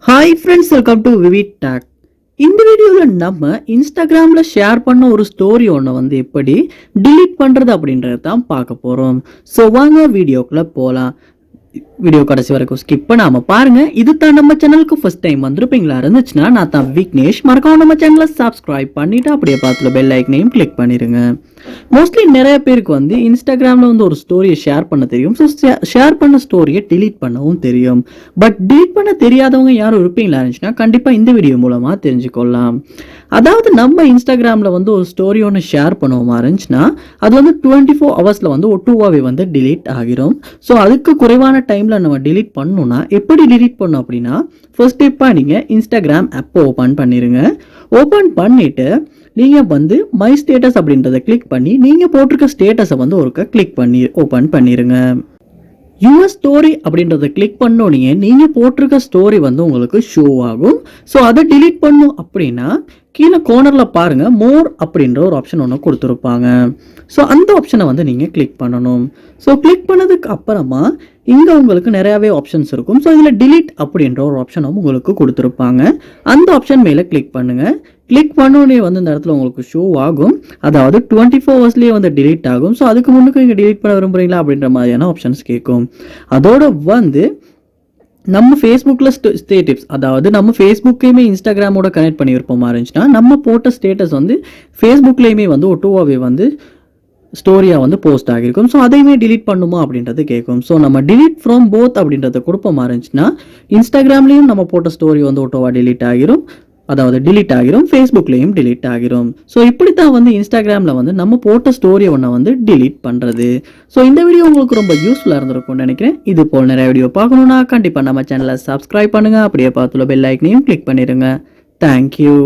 Hi friends, welcome to VividTech. இந்த வீடியோவில் நம்ம இன்ஸ்டாகிராமில் ஷேர் பண்ண ஒரு ஸ்டோரி ஒன்று வந்து எப்படி டிலீட் பண்ணுறது அப்படின்றத தான் பார்க்க போகிறோம். ஸோ வாங்க வீடியோக்குள்ளே போகலாம். வீடியோ கடைசி வரைக்கும் ஸ்கிப் பண்ணாம பாருங்க. இது தான் நம்ம சேனலுக்கு ஃபர்ஸ்ட் டைம் வந்திருப்பீங்களா இருந்துச்சுன்னா நான் தான் விக்னேஷ். மறக்காம நம்ம சேனலை சப்ஸ்கிரைப் பண்ணிட்டு அப்படியே பார்த்துல பெல் ஐக்கனையும் கிளிக் பண்ணிருங்க. மோஸ்ட்லி நிறைய பேருக்கு வந்து இன்ஸ்டாகிராமில் வந்து ஒரு ஸ்டோரியை ஷேர் பண்ண தெரியும். ஸோ ஷேர் பண்ண ஸ்டோரியை டிலீட் பண்ணவும் தெரியும். பட் டிலீட் பண்ண தெரியாதவங்க யாரும் இருப்பீங்களா இருந்துச்சுன்னா கண்டிப்பாக இந்த வீடியோ மூலமாக தெரிஞ்சுக்கொள்ளலாம். அதாவது நம்ம இன்ஸ்டாகிராமில் வந்து ஒரு ஸ்டோரி ஒன்று ஷேர் பண்ணுவோமா இருந்துச்சுன்னா அது வந்து 24 ஹவர்ஸில் வந்து ஒட்டுவாவே வந்து டிலீட் ஆகிரும். ஸோ அதுக்கு குறைவான டைமில் நம்ம டிலீட் பண்ணணும்னா எப்படி டிலீட் பண்ணணும் அப்படின்னா ஃபர்ஸ்ட் ஸ்டெப்பாக நீங்கள் இன்ஸ்டாகிராம் ஆப்பை ஓப்பன் பண்ணிடுங்க. ஓப்பன் பண்ணிவிட்டு நீங்கள் வந்து மை ஸ்டேட்டஸ் அப்படின்றத கிளிக் பண்ணி நீங்கள் போட்டிருக்க ஸ்டேட்டஸை வந்து ஒருக்க கிளிக் பண்ணி ஓப்பன் பண்ணிடுங்க. யுவர் ஸ்டோரி அப்படின்றத கிளிக் பண்ணோன்னே நீங்கள் போட்டிருக்க ஸ்டோரி வந்து உங்களுக்கு ஷோ ஆகும். ஸோ அதை டிலீட் பண்ணும் அப்படின்னா கீழே கோர்னரில் பாருங்கள் மோர் அப்படின்ற ஒரு ஆப்ஷன் ஒன்று கொடுத்துருப்பாங்க. ஸோ அந்த ஆப்ஷனை வந்து நீங்கள் கிளிக் பண்ணணும். ஸோ கிளிக் பண்ணதுக்கு அப்புறமா இங்கே உங்களுக்கு நிறையாவே ஆப்ஷன்ஸ் இருக்கும். ஸோ இதில் டிலீட் அப்படின்ற ஒரு ஆப்ஷனும் உங்களுக்கு கொடுத்துருப்பாங்க. அந்த ஆப்ஷன் மேலே கிளிக் பண்ணுங்கள். கிளிக் பண்ணோடனே வந்து இந்த இடத்துல உங்களுக்கு ஷோ ஆகும். அதாவது 24 ஹவர்ஸ்லேயே வந்து டிலீட் ஆகும். ஸோ அதுக்கு முன்னுக்கு நீங்கள் டிலீட் பண்ண விரும்புகிறீங்களா அப்படின்ற மாதிரியான ஆப்ஷன்ஸ் கேட்கும். அதோட வந்து நம்ம ஃபேஸ்புக்கில் ஸ்டேட்டஸ், அதாவது நம்ம ஃபேஸ்புக்கையுமே இன்ஸ்டாகிராமோட கனெக்ட் பண்ணி இருப்போமா இருந்துச்சுன்னா நம்ம போட்ட ஸ்டேட்டஸ் வந்து ஃபேஸ்புக்லேயுமே வந்து ஒட்டுவாவே வந்து ஸ்டோரியாக வந்து போஸ்ட் ஆகிருக்கும். ஸோ அதையுமே டிலீட் பண்ணுமா அப்படின்றது கேட்கும். ஸோ நம்ம டிலீட் ஃப்ரம் போத் அப்படின்றத கொடுப்போமா இருந்துச்சுன்னா இன்ஸ்டாகிராம்லேயும் நம்ம போட்ட ஸ்டோரி வந்து ஒட்டுவா டிலீட் ஆகிரும், அதாவது டிலீட் ஆகிரும், ஃபேஸ்புக்லேயும் டிலீட் ஆகிரும். ஸோ இப்படி தான் வந்து இன்ஸ்டாகிராமில் வந்து நம்ம போட்ட ஸ்டோரி ஒன்றை வந்து டிலீட் பண்ணுறது. ஸோ இந்த வீடியோ உங்களுக்கு ரொம்ப யூஸ்ஃபுல்லாக இருந்திருக்கும்னு நினைக்கிறேன். இது போல் நிறைய வீடியோ பார்க்கணுன்னா கண்டிப்பாக நம்ம சேனலை சப்ஸ்கிரைப் பண்ணுங்கள். அப்படியே பார்த்துல பெல் ஐக்கனையும் கிளிக் பண்ணிடுங்க. தேங்க்யூ.